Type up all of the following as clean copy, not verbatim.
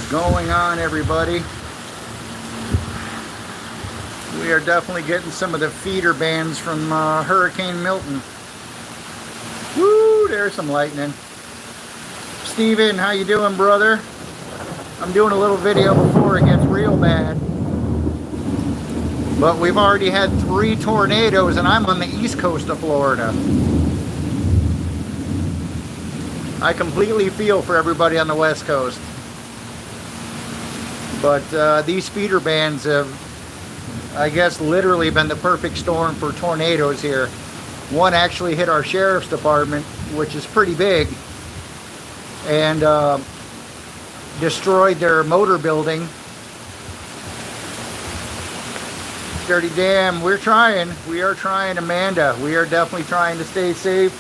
is going on, everybody? We are definitely getting some of the feeder bands from Hurricane Milton. Woo, there's some lightning. Steven, how you doing, brother? I'm doing a little video before it gets real bad. But we've already had 3 tornadoes, and I'm on the east coast of Florida. I completely feel for everybody on the west coast. But these feeder bands have, I guess, literally been the perfect storm for tornadoes here. One actually hit our sheriff's department, which is pretty big, and destroyed their motor building. Dirty damn, we're trying. We are trying, Amanda. We are definitely trying to stay safe.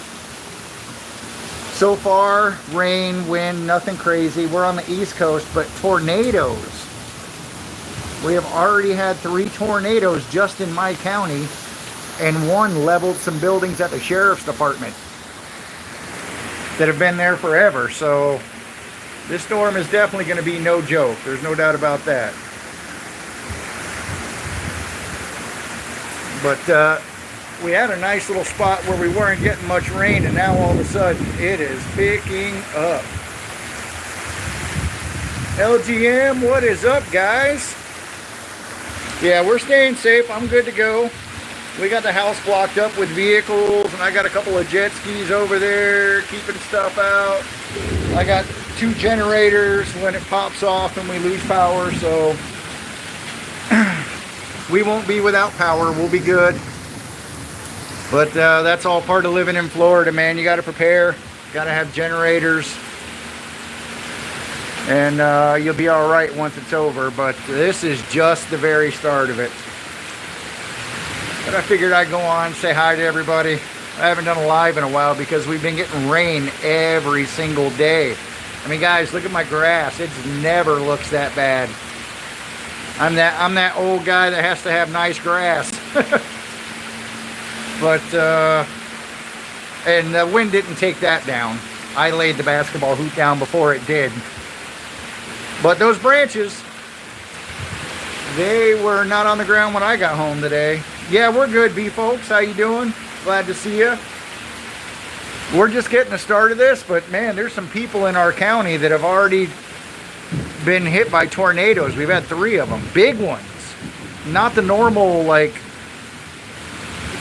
So far, rain, wind, nothing crazy. We're on the east coast, but tornadoes. We have already had 3 tornadoes just in my county, and one leveled some buildings at the sheriff's department that have been there forever. So this storm is definitely going to be no joke. There's no doubt about that. But we had a nice little spot where we weren't getting much rain, and now all of a sudden it is picking up. LGM, what is up, guys? Yeah, we're staying safe. I'm good to go. We got the house blocked up with vehicles, and I got a couple of jet skis over there keeping stuff out. I got 2 generators when it pops off and we lose power, so we won't be without power. We'll be good. But that's all part of living in Florida, man. You got to prepare. Got to have generators. And you'll be all right once it's over. But this is just the very start of it. But I figured I'd go on, say hi to everybody. I haven't done a live in a while because we've been getting rain every single day. I mean, guys, look at my grass. It never looks that bad. I'm that old guy that has to have nice grass. But and the wind didn't take that down. I laid the basketball hoop down before it did. But those branches, they were not on the ground when I got home today. Yeah, we're good, B-folks. How you doing? Glad to see you. We're just getting the start of this, but man, there's some people in our county that have already been hit by tornadoes. We've had 3 of them, big ones, not the normal like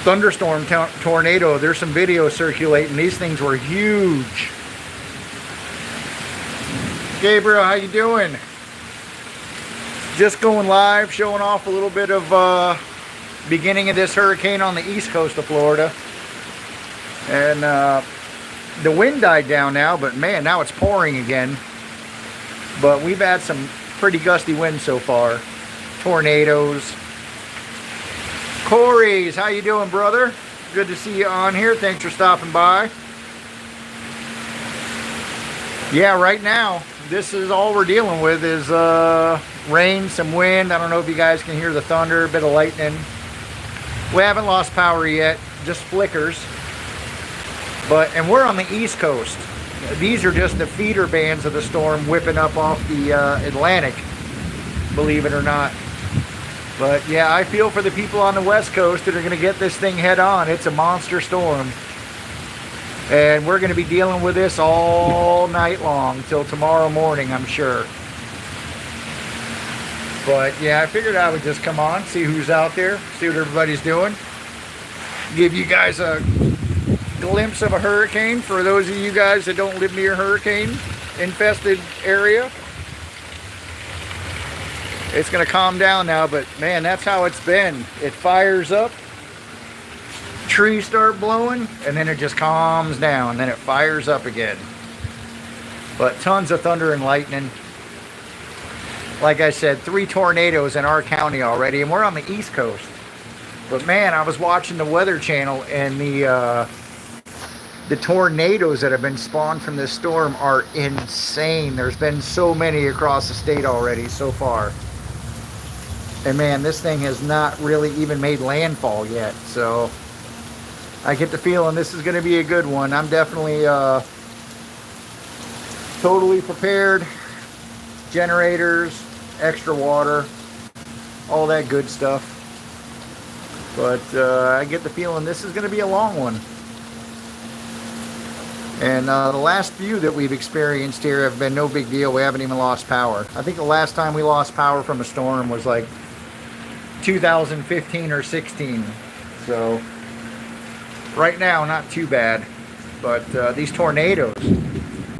thunderstorm tornado. There's some video circulating. These things were huge. Gabriel, how you doing? Just going live, showing off a little bit of beginning of this hurricane on the east coast of Florida. And the wind died down now, but man, now it's pouring again. But we've had some pretty gusty winds so far. Tornadoes. Corey's, how you doing, brother? Good to see you on here. Thanks for stopping by. Yeah, right now, this is all we're dealing with is rain, some wind. I don't know if you guys can hear the thunder, a bit of lightning. We haven't lost power yet, just flickers. And we're on the east coast. These are just the feeder bands of the storm whipping up off the Atlantic, believe it or not. But yeah, I feel for the people on the west coast that are going to get this thing head on. It's a monster storm. And we're going to be dealing with this all night long till tomorrow morning, I'm sure. But yeah, I figured I would just come on, see who's out there, see what everybody's doing. Give you guys a glimpse of a hurricane for those of you guys that don't live near hurricane infested area. It's going to calm down now, but man, that's how it's been. It fires up, trees start blowing, and then it just calms down, then it fires up again. But tons of thunder and lightning. Like I said, 3 tornadoes in our county already, and we're on the east coast. But man, I was watching the Weather Channel, and the tornadoes that have been spawned from this storm are insane. There's been so many across the state already so far. And man, this thing has not really even made landfall yet. So I get the feeling this is going to be a good one. I'm definitely totally prepared. generators, extra water, all that good stuff. But I get the feeling this is going to be a long one. And the last few that we've experienced here have been no big deal. We haven't even lost power. I think the last time we lost power from a storm was like 2015 or 16. So right now, not too bad. But these tornadoes,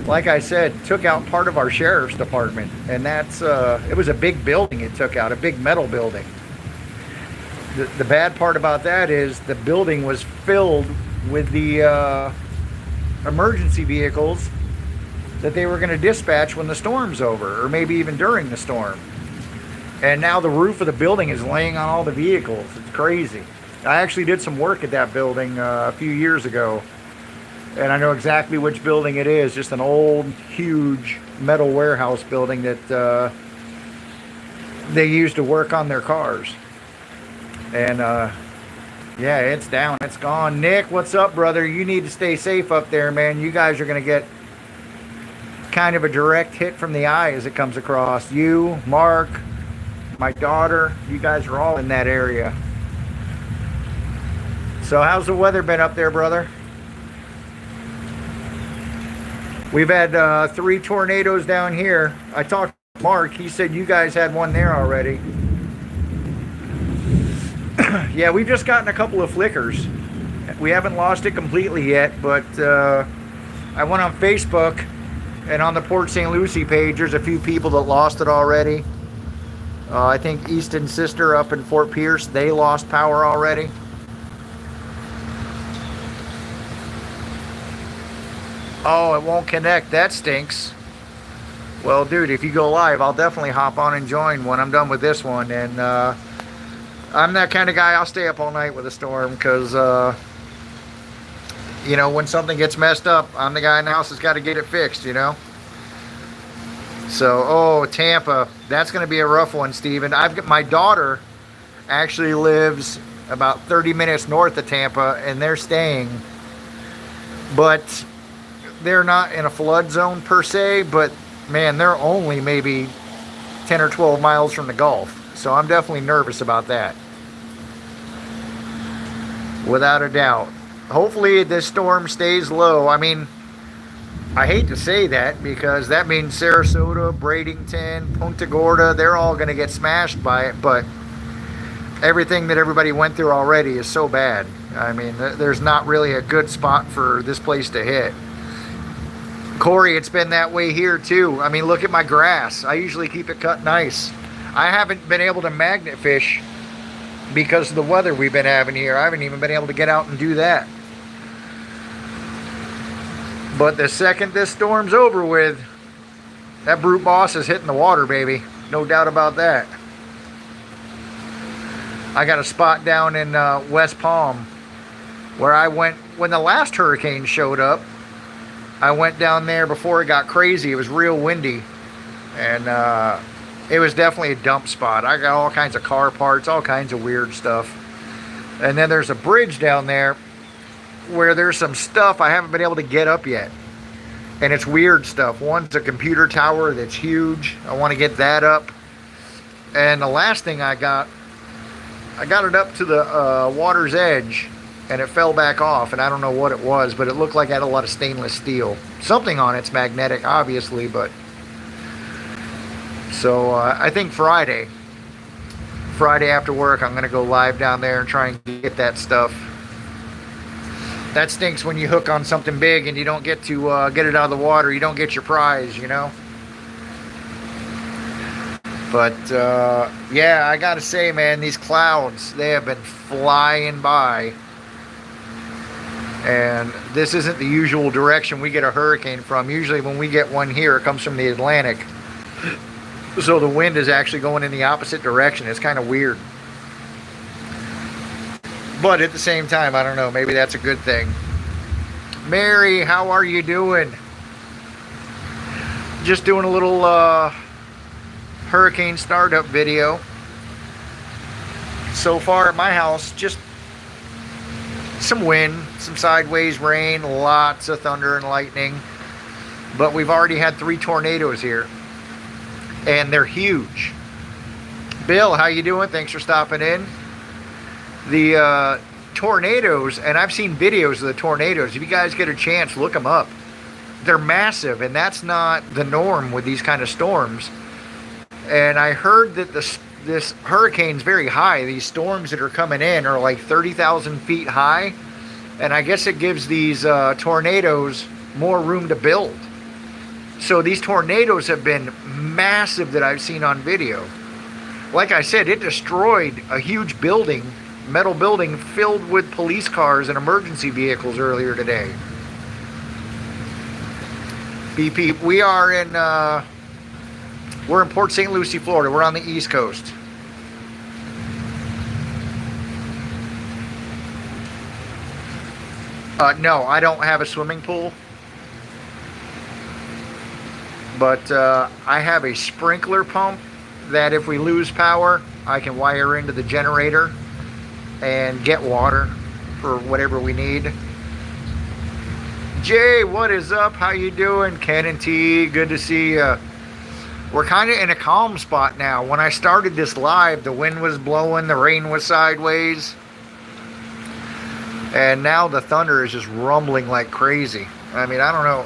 like I said, took out part of our sheriff's department. And that's, it was a big building it took out, a big metal building. The bad part about that is the building was filled with the emergency vehicles that they were going to dispatch when the storm's over, or maybe even during the storm. And now the roof of the building is laying on all the vehicles. It's crazy. I actually did some work at that building a few years ago, and I know exactly which building it is. Just an old, huge metal warehouse building that they used to work on their cars. And yeah, it's down, it's gone. Nick, what's up, brother? You need to stay safe up there, man. You guys are going to get kind of a direct hit from the eye as it comes across. You, Mark, my daughter, you guys are all in that area. So how's the weather been up there, brother? We've had 3 tornadoes down here. I talked to Mark. He said you guys had one there already. Yeah, we've just gotten a couple of flickers. We haven't lost it completely yet, but I went on Facebook, and on the Port St. Lucie page, there's a few people that lost it already. I think Easton Sister up in Fort Pierce, they lost power already. Oh, it won't connect. That stinks. Well, dude, if you go live, I'll definitely hop on and join when I'm done with this one. And I'm that kind of guy, I'll stay up all night with a storm because, you know, when something gets messed up, I'm the guy in the house that's got to get it fixed, you know? So, oh, Tampa, that's going to be a rough one, Steven. I've got my daughter actually lives about 30 minutes north of Tampa, and they're staying. But they're not in a flood zone per se, but man, they're only maybe 10 or 12 miles from the Gulf. So I'm definitely nervous about that. Without a doubt. Hopefully this storm stays low. I mean, I hate to say that because that means Sarasota, Bradenton, Punta Gorda, they're all going to get smashed by it, but everything that everybody went through already is so bad. I mean, there's not really a good spot for this place to hit. Corey, it's been that way here too. I mean, look at my grass. I usually keep it cut nice. I haven't been able to magnet fish because of the weather we've been having here. I haven't even been able to get out and do that. But the second this storm's over with, that brute boss is hitting the water, baby. No doubt about that. I got a spot down in West Palm where I went when the last hurricane showed up. I went down there before it got crazy. It was real windy, and it was definitely a dump spot. I got all kinds of car parts, all kinds of weird stuff. And then there's a bridge down there where there's some stuff I haven't been able to get up yet. And it's weird stuff. One's a computer tower that's huge. I want to get that up. And the last thing I got it up to the water's edge, and it fell back off, and I don't know what it was, but it looked like it had a lot of stainless steel. Something on it's magnetic, obviously, but... So, I think Friday after work, I'm going to go live down there and try and get that stuff. That stinks when you hook on something big and you don't get to get it out of the water. You don't get your prize, you know? But, yeah, I got to say, man, these clouds, they have been flying by. And this isn't the usual direction we get a hurricane from. Usually when we get one here, it comes from the Atlantic. So the wind is actually going in the opposite direction. It's kind of weird. But at the same time, I don't know, maybe that's a good thing. Mary, how are you doing? Just doing a little hurricane startup video. So far at my house, just some wind, some sideways rain, lots of thunder and lightning. But we've already had 3 tornadoes here. and they're huge. Bill, how you doing? Thanks for stopping in. The tornadoes, and I've seen videos of the tornadoes. If you guys get a chance, look them up. They're massive, and that's not the norm with these kind of storms. And I heard that this hurricane's very high. These storms that are coming in are like 30,000 feet high, and I guess it gives these tornadoes more room to build. So these tornadoes have been massive that I've seen on video. Like I said, it destroyed a huge building, metal building filled with police cars and emergency vehicles earlier today. BP, we're in Port St. Lucie, Florida. We're on the East Coast. No, I don't have a swimming pool. But I have a sprinkler pump that if we lose power, I can wire into the generator and get water for whatever we need. Jay, what is up? How you doing? Ken and T, good to see you. We're kind of in a calm spot now. When I started this live, the wind was blowing, the rain was sideways. And now the thunder is just rumbling like crazy. I mean, I don't know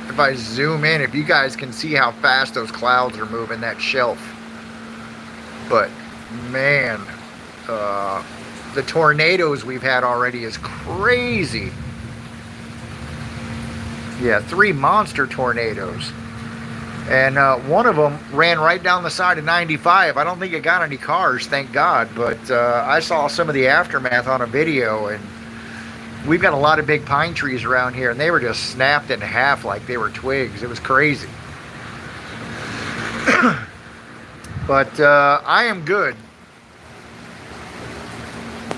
if I zoom in, if you guys can see how fast those clouds are moving that shelf. But, man, the tornadoes we've had already is crazy. Yeah, 3 monster tornadoes. And one of them ran right down the side of 95. I don't think it got any cars, thank God. But I saw some of the aftermath on a video. And we've got a lot of big pine trees around here. And they were just snapped in half like they were twigs. It was crazy. But I am good.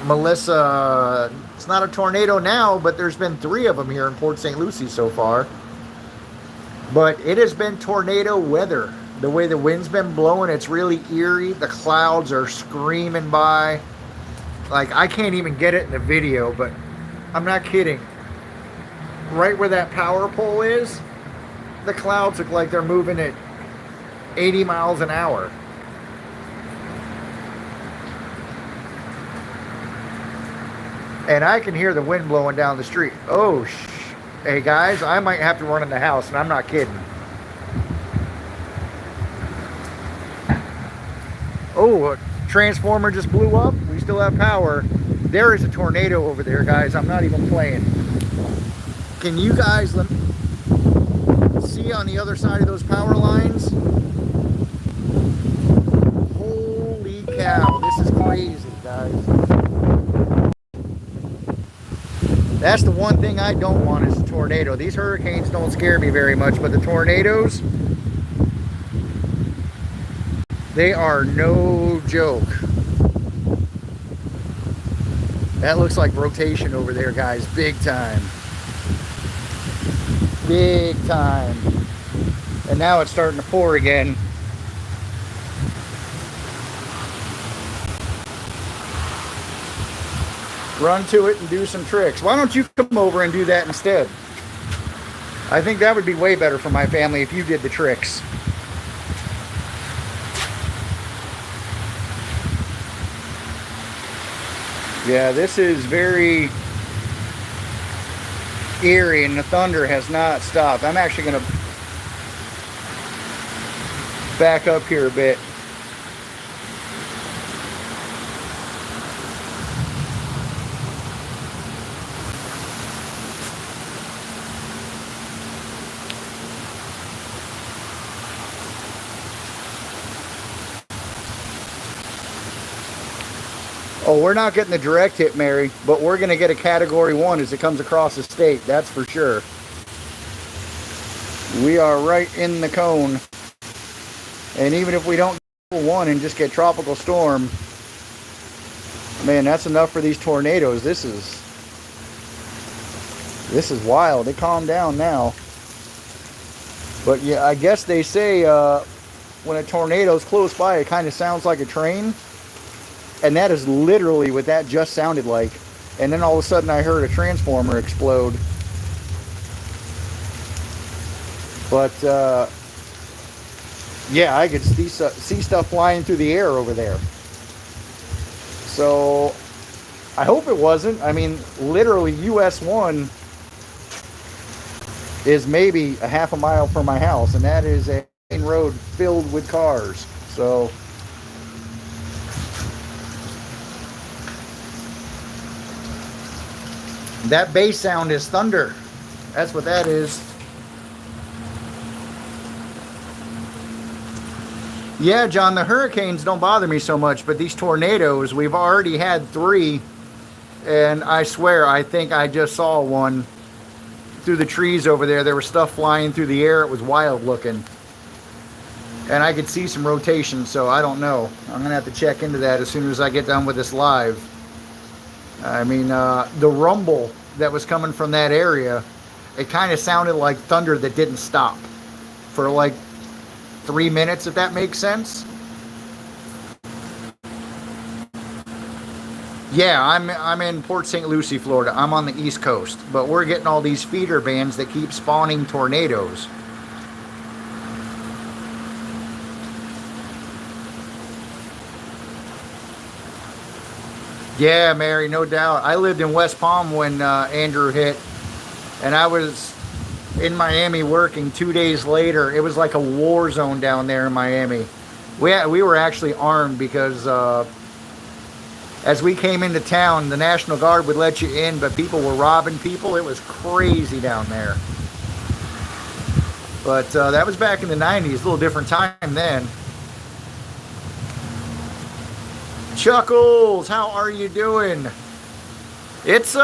Melissa, it's not a tornado now, but there's been 3 of them here in Port St. Lucie so far. But it has been tornado weather. The way the wind's been blowing, it's really eerie. The clouds are screaming by. Like, I can't even get it in the video, but I'm not kidding. Right where that power pole is, the clouds look like they're moving at 80 miles an hour. And I can hear the wind blowing down the street. Oh, hey guys, I might have to run in the house, and I'm not kidding. Oh, a transformer just blew up. We still have power. There is a tornado over there, guys. I'm not even playing. Can you guys see on the other side of those power lines? Holy cow, this is crazy, guys. That's the one thing I don't want is a tornado. These hurricanes don't scare me very much, but the tornadoes, they are no joke. That looks like rotation over there, guys. Big time. Big time. And now it's starting to pour again. Run to it and do some tricks. Why don't you come over and do that instead? I think that would be way better for my family if you did the tricks. Yeah, this is very eerie and the thunder has not stopped. I'm actually going to back up here a bit. Oh, we're not getting the direct hit, Mary, but we're going to get a Category 1 as it comes across the state, that's for sure. We are right in the cone. And even if we don't get 1 and just get tropical storm, man, that's enough for these tornadoes. This is wild. They calm down now. But yeah, I guess they say when a tornado's close by, it kind of sounds like a train. And that is literally what that just sounded like. And then all of a sudden I heard a transformer explode. But Yeah, I could see stuff flying through the air over there. So I hope it wasn't. I mean, literally, US 1 is maybe a half a mile from my house, and that is a main road filled with cars. So that bass sound is thunder. That's what that is. Yeah, John, the hurricanes don't bother me so much, but these tornadoes, we've already had 3, and I swear, I think I just saw one through the trees over there. There was stuff flying through the air. It was wild looking. And I could see some rotation, so I don't know. I'm going to have to check into that as soon as I get done with this live. I mean, the rumble that was coming from that area, it kind of sounded like thunder that didn't stop for like 3 minutes, if that makes sense. Yeah, I'm in Port St. Lucie, Florida. I'm on the East Coast, but we're getting all these feeder bands that keep spawning tornadoes. Yeah, Mary, no doubt. I lived in West Palm when Andrew hit, and I was in Miami working 2 days later. It was like a war zone down there in Miami. We were actually armed because as we came into town, the National Guard would let you in, but people were robbing people. It was crazy down there. But that was back in the 90s, a little different time then. Chuckles, how are you doing? It's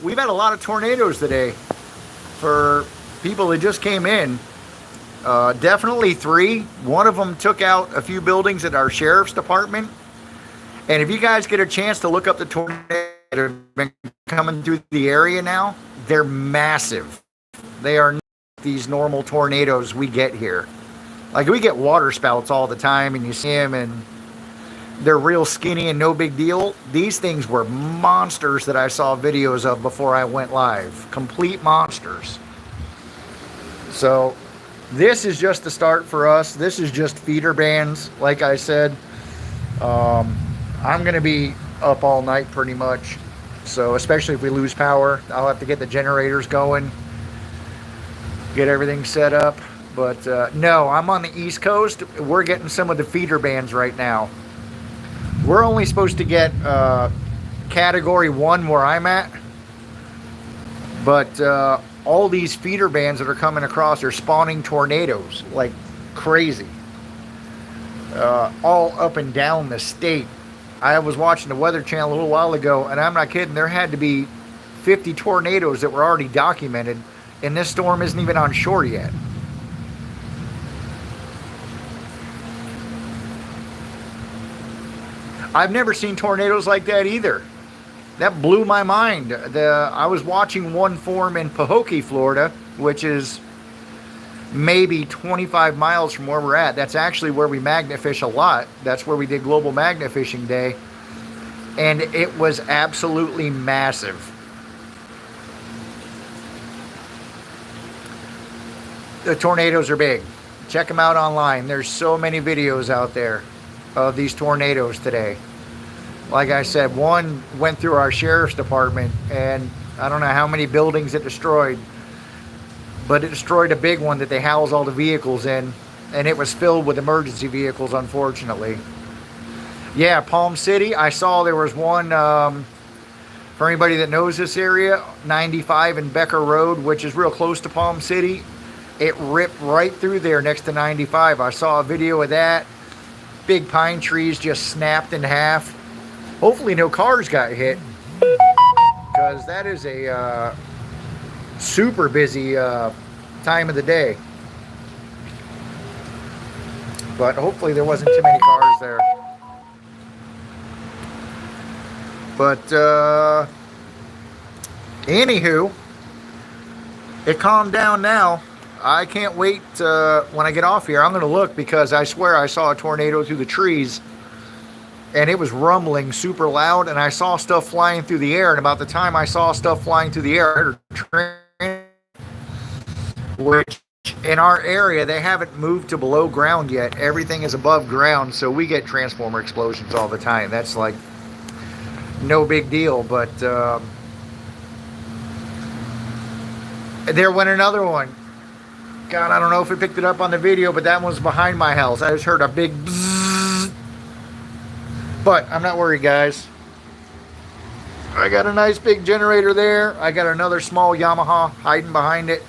we've had a lot of tornadoes today for people that just came in. Definitely 3. One of them took out a few buildings at our sheriff's department. And if you guys get a chance to look up the tornadoes that have been coming through the area now, they're massive. They are not these normal tornadoes we get here. Like, we get water spouts all the time, and you see them, and they're real skinny and no big deal. These things were monsters that I saw videos of before I went live. Complete monsters. So this is just the start for us. This is just feeder bands, like I said. I'm going to be up all night pretty much. So especially if we lose power, I'll have to get the generators going, get everything set up. But no, I'm on the East Coast. We're getting some of the feeder bands right now. We're only supposed to get category 1 where I'm at. But all these feeder bands that are coming across are spawning tornadoes like crazy. All up and down the state. I was watching the Weather Channel a little while ago, and I'm not kidding, there had to be 50 tornadoes that were already documented, and this storm isn't even on shore yet. I've never seen tornadoes like that either. That blew my mind. I was watching one form in Pahokee, Florida, which is maybe 25 miles from where we're at. That's actually where we magnet fish a lot. That's where we did Global Magnet Fishing Day. And it was absolutely massive. The tornadoes are big. Check them out online. There's so many videos out there of these tornadoes today. Like I said, one went through our sheriff's department, and I don't know how many buildings it destroyed. But it destroyed a big one that they house all the vehicles in, and it was filled with emergency vehicles, unfortunately. Yeah, Palm City, I saw there was one, for anybody that knows this area, 95 and Becker Road, which is real close to Palm City. It ripped right through there next to 95. I saw a video of that. Big pine trees just snapped in half. Hopefully no cars got hit, because that is a super busy time of the day. But hopefully there wasn't too many cars there. But anywho, it calmed down now. I can't wait when I get off here. I'm going to look, because I swear I saw a tornado through the trees, and it was rumbling super loud, and I saw stuff flying through the air. And about the time I saw stuff flying through the air, I heard a train, which in our area, they haven't moved to below ground yet. Everything is above ground, so we get transformer explosions all the time. That's like no big deal, but there went another one. God, I don't know if we picked it up on the video, but that one's behind my house. I just heard a big bzzz. But I'm not worried, guys. I got a nice big generator there. I got another small Yamaha hiding behind it.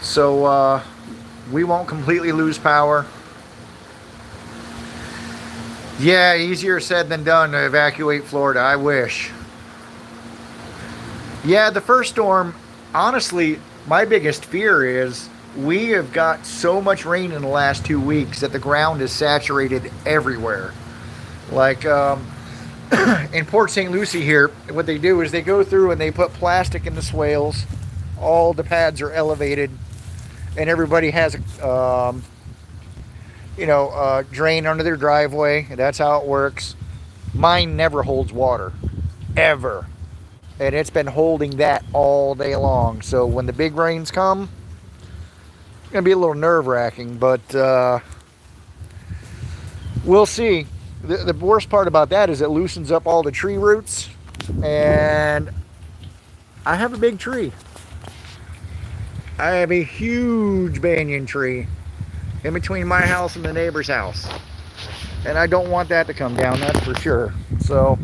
So we won't completely lose power. Yeah, easier said than done to evacuate Florida. I wish. Yeah, the first storm, honestly, my biggest fear is we have got so much rain in the last 2 weeks that the ground is saturated everywhere. Like in Port St. Lucie here, what they do is they go through and they put plastic in the swales. All the pads are elevated, and everybody has a drain under their driveway. That's how it works. Mine never holds water, ever. And it's been holding that all day long. So when the big rains come, it's going to be a little nerve-wracking, but we'll see. The worst part about that is it loosens up all the tree roots, and I have a big tree. I have a huge banyan tree in between my house and the neighbor's house, and I don't want that to come down, that's for sure. So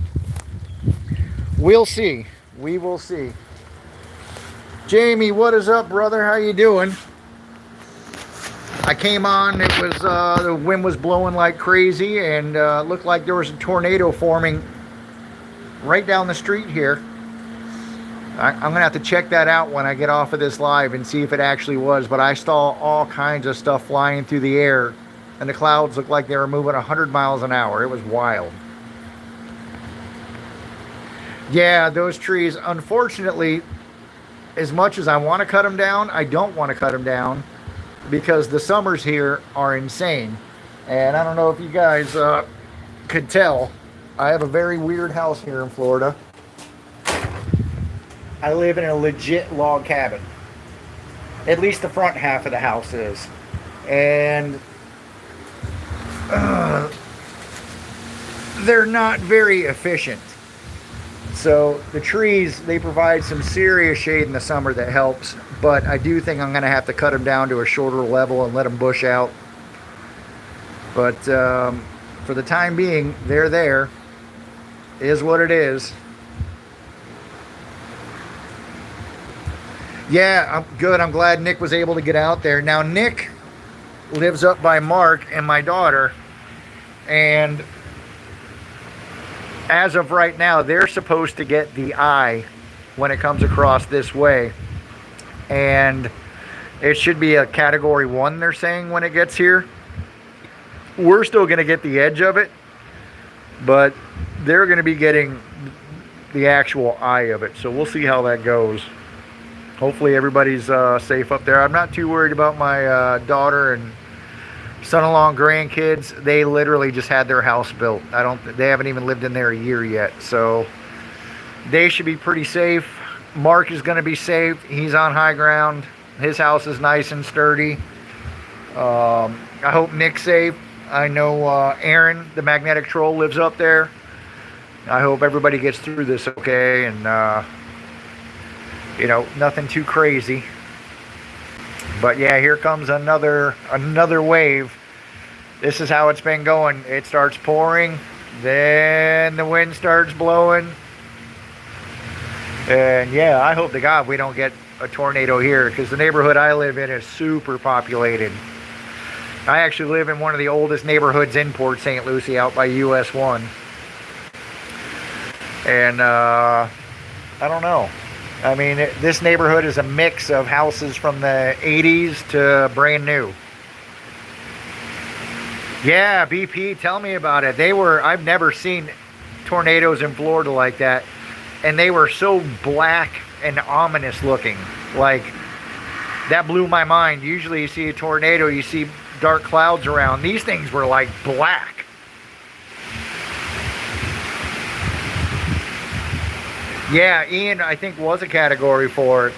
we'll see. We will see. Jamie, what is up, brother? How you doing? I came on, it was the wind was blowing like crazy, and looked like there was a tornado forming right down the street here. I'm gonna have to check that out when I get off of this live and see if it actually was, but I saw all kinds of stuff flying through the air, and the clouds looked like they were moving 100 miles an hour. It was wild. Yeah, those trees, unfortunately, as much as I want to cut them down, I don't want to cut them down because the summers here are insane. And I don't know if you guys could tell, I have a very weird house here in Florida. I live in a legit log cabin. At least the front half of the house is. And they're not very efficient. So the trees, they provide some serious shade in the summer that helps, but I do think I'm going to have to cut them down to a shorter level and let them bush out. But for the time being, they're there. It is what it is. Yeah, I'm good. I'm glad Nick was able to get out there. Now, Nick lives up by Mark and my daughter, and as of right now, they're supposed to get the eye when it comes across this way. And it should be a category 1, they're saying, when it gets here. We're still going to get the edge of it, but they're going to be getting the actual eye of it. So we'll see how that goes. Hopefully everybody's safe up there. I'm not too worried about my daughter and son-in-law and grandkids. They literally just had their house built. They haven't even lived in there a year yet, so they should be pretty safe. Mark is going to be safe. He's on high ground. His house is nice and sturdy. I hope Nick's safe. I know Aaron, the magnetic troll, lives up there. I hope everybody gets through this okay, and nothing too crazy. But yeah, here comes another wave. This is how it's been going. It starts pouring, then the wind starts blowing. And yeah, I hope to God we don't get a tornado here, because the neighborhood I live in is super populated. I actually live in one of the oldest neighborhoods in Port St. Lucie, out by US 1. And I don't know. I mean, this neighborhood is a mix of houses from the 80s to brand new. Yeah, BP, tell me about it. I've never seen tornadoes in Florida like that. And they were so black and ominous looking. Like, that blew my mind. Usually you see a tornado, you see dark clouds around. These things were like black. Yeah, Ian, I think, was a category 4,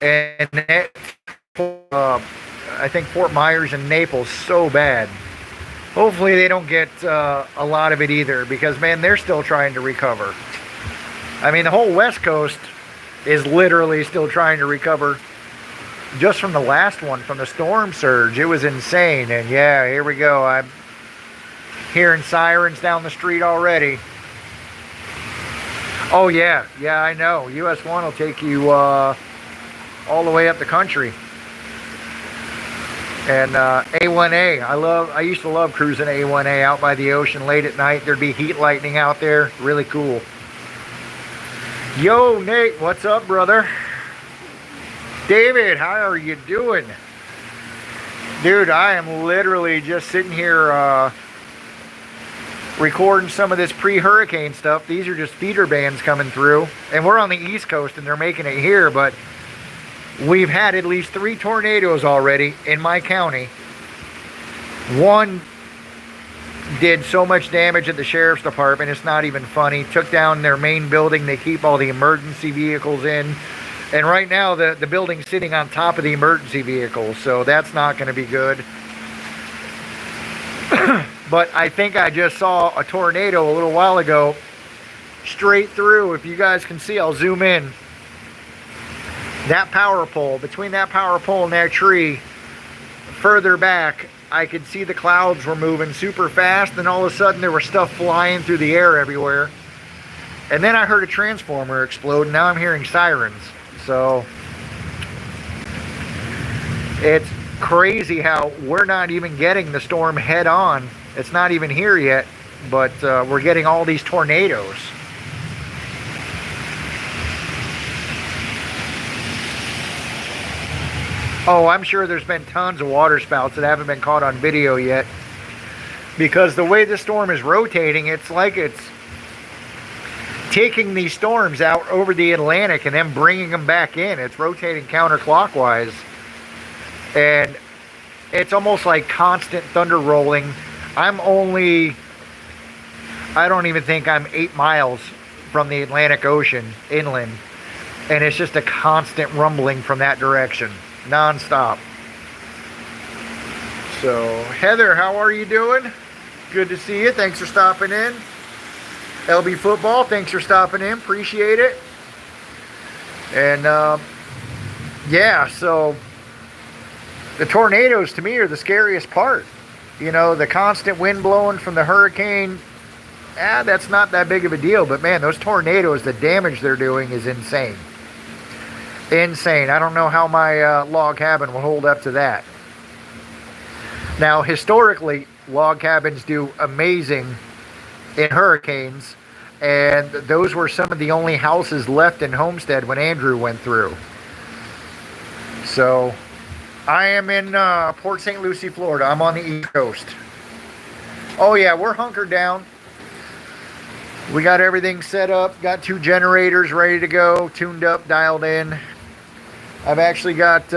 and it I think Fort Myers and Naples so bad. Hopefully they don't get a lot of it either, because man, they're still trying to recover. I mean, the whole West Coast is literally still trying to recover just from the last one, from the storm surge. It was insane. And yeah, here we go. I'm hearing sirens down the street already. Oh yeah, yeah, I know. US 1 will take you all the way up the country. And A1A, I used to love cruising A1A out by the ocean late at night. There'd be heat lightning out there. Really cool. Yo, Nate, what's up, brother? David, how are you doing? Dude, I am literally just sitting here recording some of this pre-hurricane stuff. These are just feeder bands coming through. And we're on the East Coast and they're making it here, but we've had at least 3 tornadoes already in my county. One did so much damage at the sheriff's department, it's not even funny. Took down their main building they keep all the emergency vehicles in. And right now the building's sitting on top of the emergency vehicles, so that's not going to be good. But I think I just saw a tornado a little while ago straight through. If you guys can see, I'll zoom in. That power pole, between that power pole and that tree, further back, I could see the clouds were moving super fast, and all of a sudden there was stuff flying through the air everywhere. And then I heard a transformer explode, and now I'm hearing sirens. So it's crazy how we're not even getting the storm head on. It's not even here yet, but we're getting all these tornadoes. Oh, I'm sure there's been tons of water spouts that haven't been caught on video yet. Because the way the storm is rotating, it's like it's taking these storms out over the Atlantic and then bringing them back in. It's rotating counterclockwise. And it's almost like constant thunder rolling. I don't even think I'm 8 miles from the Atlantic Ocean inland. And it's just a constant rumbling from that direction. Non-stop. So, Heather, how are you doing? Good to see you. Thanks for stopping in. LB Football, thanks for stopping in. Appreciate it. And, yeah, so the tornadoes to me are the scariest part. You know, the constant wind blowing from the hurricane, that's not that big of a deal. But, man, those tornadoes, the damage they're doing is insane. Insane. I don't know how my log cabin will hold up to that. Now, historically, log cabins do amazing in hurricanes, and those were some of the only houses left in Homestead when Andrew went through. So, I am in Port St. Lucie, Florida. I'm on the East Coast. Oh yeah, we're hunkered down. We got everything set up, got 2 generators ready to go, tuned up, dialed in. I've actually got,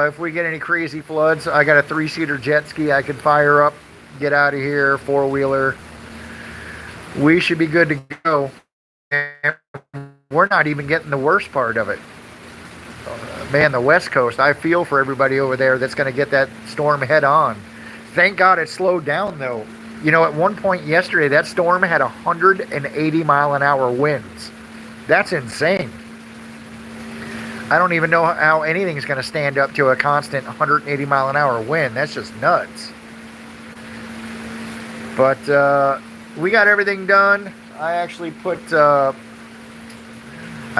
if we get any crazy floods, I got a 3-seater jet ski I could fire up, get out of here, 4-wheeler. We should be good to go. And we're not even getting the worst part of it. Man, the West Coast, I feel for everybody over there that's going to get that storm head on. Thank God it slowed down, though. You know, at one point yesterday, that storm had 180 mile an hour winds. That's insane. I don't even know how anything's going to stand up to a constant 180 mile an hour wind. That's just nuts. But we got everything done. I actually put, I've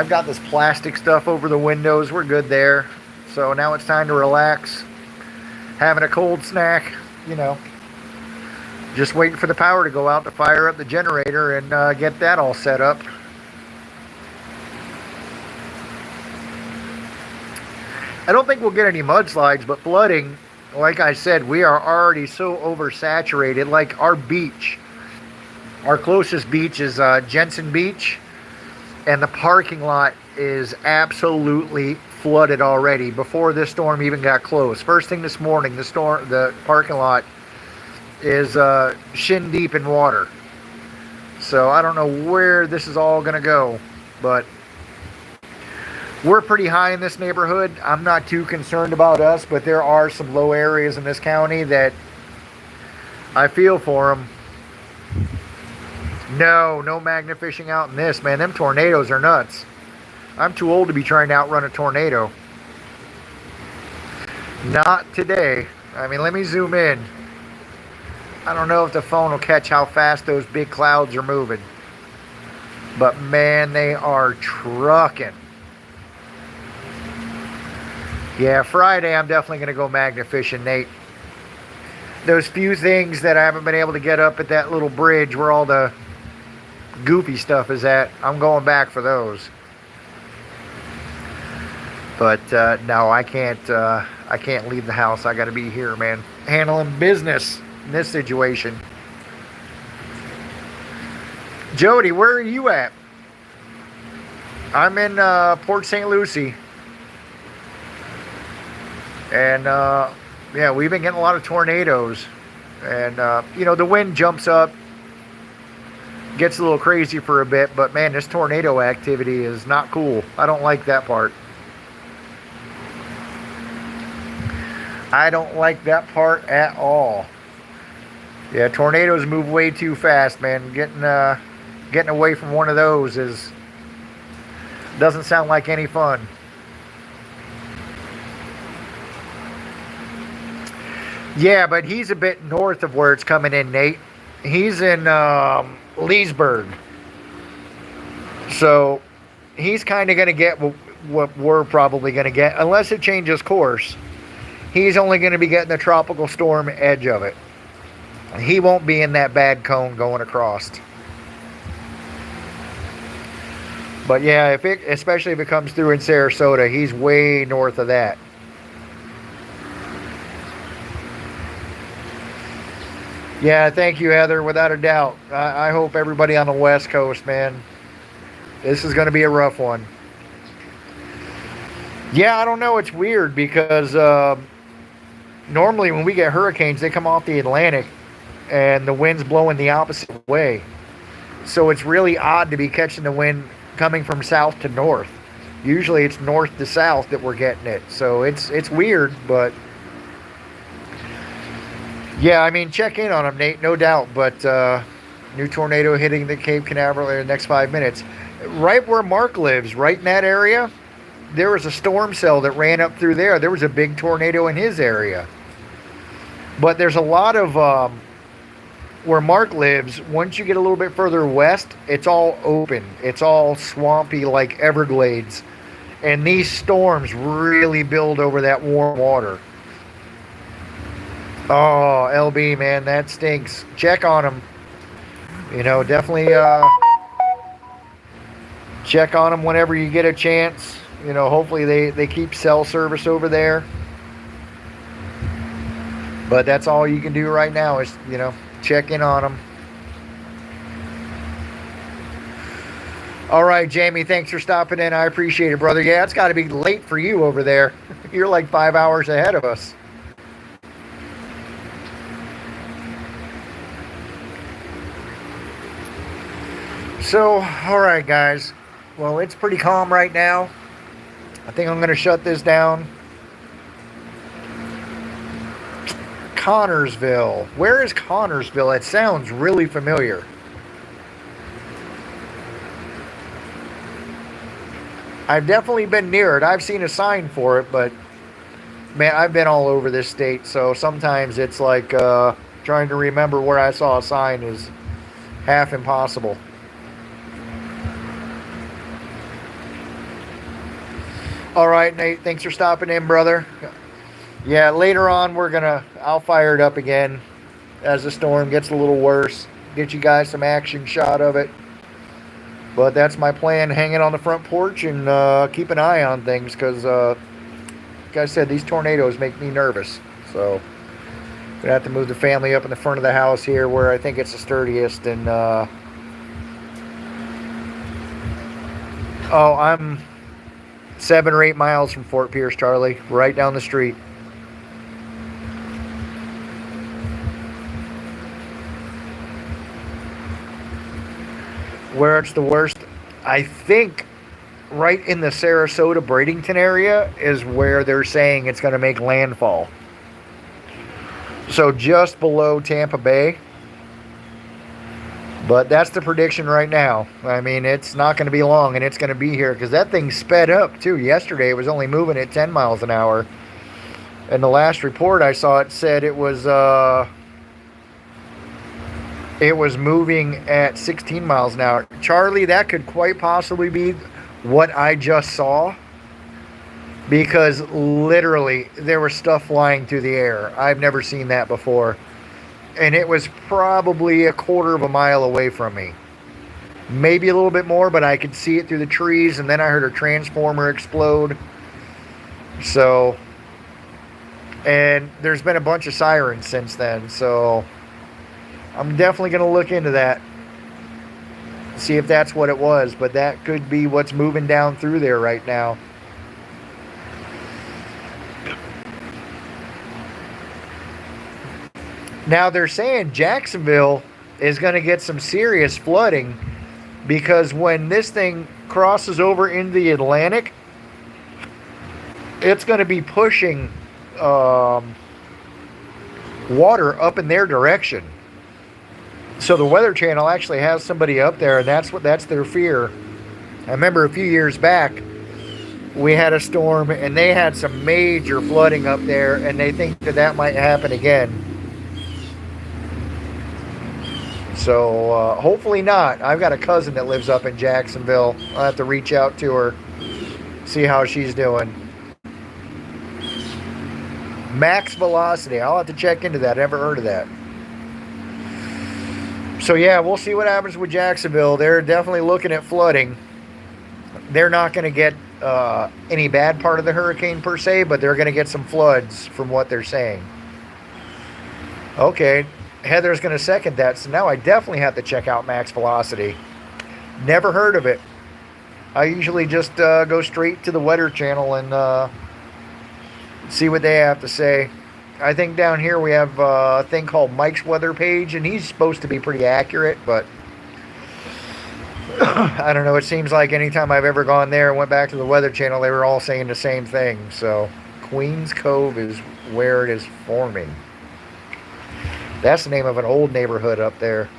got this plastic stuff over the windows. We're good there. So now it's time to relax. Having a cold snack, you know. Just waiting for the power to go out to fire up the generator and get that all set up. I don't think we'll get any mudslides, but flooding, like I said, we are already so oversaturated. Like our beach, our closest beach is Jensen Beach, and the parking lot is absolutely flooded already before this storm even got close. First thing this morning, the parking lot is shin deep in water. So I don't know where this is all going to go, but We're pretty high in this neighborhood. I'm not too concerned about us, but there are some low areas in this county that I feel for them. No magna fishing out in this, man. Them tornadoes are nuts. I'm too old to be trying to outrun a tornado. Not today. I mean, let me zoom in. I don't know if the phone will catch how fast those big clouds are moving. But man, they are trucking. Yeah, Friday I'm definitely going to go magna fishing, Nate. Those few things that I haven't been able to get up at that little bridge where all the goofy stuff is at, I'm going back for those. But no, I can't leave the house. I got to be here, man, handling business in this situation. Jody, where are you at? I'm in Port St. Lucie. And yeah, we've been getting a lot of tornadoes. And you know, the wind jumps up, gets a little crazy for a bit, but man, this tornado activity is not cool. I don't like that part. I don't like that part at all. Yeah, tornadoes move way too fast, man. Getting away from one of those doesn't sound like any fun. Yeah, but he's a bit north of where it's coming in, Nate. He's in Leesburg. So he's kind of going to get what we're probably going to get, unless it changes course. He's only going to be getting the tropical storm edge of it. He won't be in that bad cone going across. But yeah, especially if it comes through in Sarasota, he's way north of that. Yeah, thank you, Heather, without a doubt. I hope everybody on the West Coast, man, this is going to be a rough one. Yeah, I don't know. It's weird because normally when we get hurricanes, they come off the Atlantic and the wind's blowing the opposite way. So it's really odd to be catching the wind coming from south to north. Usually it's north to south that we're getting it. So it's weird, but yeah, I mean, check in on them, Nate, no doubt. But new tornado hitting the Cape Canaveral in the next 5 minutes. Right where Mark lives, right in that area, there was a storm cell that ran up through there. There was a big tornado in his area. But there's a lot of, where Mark lives, once you get a little bit further west, it's all open. It's all swampy like Everglades. And these storms really build over that warm water. Oh, LB, man, that stinks. Check on them. You know, definitely check on them whenever you get a chance. You know, hopefully they keep cell service over there. But that's all you can do right now is, you know, check in on them. All right, Jamie, thanks for stopping in. I appreciate it, brother. Yeah, it's got to be late for you over there. You're like 5 hours ahead of us. So, all right, guys. Well, it's pretty calm right now. I think I'm going to shut this down. Connorsville. Where is Connorsville? It sounds really familiar. I've definitely been near it. I've seen a sign for it, but man, I've been all over this state, so sometimes it's like trying to remember where I saw a sign is half impossible. All right, Nate, thanks for stopping in, brother. Yeah, later on I'll fire it up again as the storm gets a little worse. Get you guys some action shot of it. But that's my plan, hang it on the front porch and keep an eye on things because, like I said, these tornadoes make me nervous. So, I'm going to have to move the family up in the front of the house here where I think it's the sturdiest. And, I'm 7 or 8 miles from Fort Pierce, Charlie, right down the street. Where it's the worst, I think right in the Sarasota Bradenton area is where they're saying it's going to make landfall. So just below Tampa Bay. But that's the prediction right now. I mean, it's not going to be long, and it's going to be here because that thing sped up too. Yesterday it was only moving at 10 miles an hour. And the last report I saw, it said it was moving at 16 miles an hour. Charlie, that could quite possibly be what I just saw, because literally there was stuff flying through the air. I've never seen that before. And it was probably a quarter of a mile away from me. Maybe a little bit more, but I could see it through the trees, and then I heard a transformer explode. So, and there's been a bunch of sirens since then, so I'm definitely going to look into that, see if that's what it was, but that could be what's moving down through there right now. Now they're saying Jacksonville is going to get some serious flooding because when this thing crosses over into the Atlantic, it's going to be pushing water up in their direction. So the Weather Channel actually has somebody up there, and that's their fear. I remember a few years back, we had a storm, and they had some major flooding up there, and they think that might happen again. So hopefully not. I've got a cousin that lives up in Jacksonville. I'll have to reach out to her, see how she's doing. Max velocity. I'll have to check into that. Never heard of that. So yeah, we'll see what happens with Jacksonville. They're definitely looking at flooding. They're not going to get any bad part of the hurricane per se, but they're going to get some floods from what they're saying. Okay, Heather's going to second that, so now I definitely have to check out max velocity. Never heard of it. I usually just go straight to the Weather Channel and see what they have to say. I think down here we have a thing called Mike's Weather Page, and he's supposed to be pretty accurate, but I don't know. It seems like anytime I've ever gone there and went back to the Weather Channel, they were all saying the same thing. So Queens Cove is where it is forming. That's the name of an old neighborhood up there.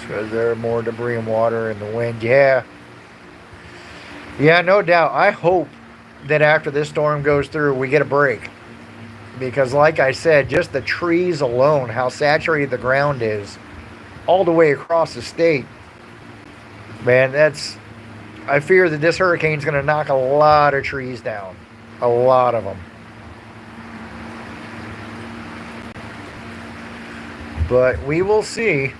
Because there are more debris and water in the wind. Yeah, no doubt. I hope that after this storm goes through, we get a break. Because like I said, just the trees alone, how saturated the ground is, all the way across the state. Man, I fear that this hurricane's going to knock a lot of trees down. A lot of them. But we will see.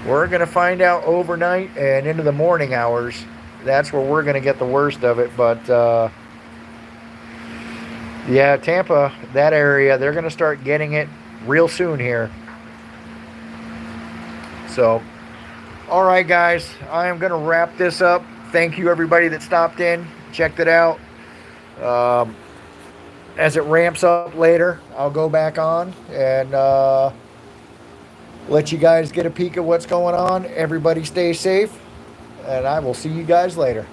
We're going to find out overnight and into the morning hours. That's where we're going to get the worst of it. But, yeah, Tampa, that area, they're going to start getting it real soon here. So, all right, guys. I am going to wrap this up. Thank you, everybody that stopped in, checked it out. As it ramps up later, I'll go back on and let you guys get a peek at what's going on. Everybody stay safe, and I will see you guys later.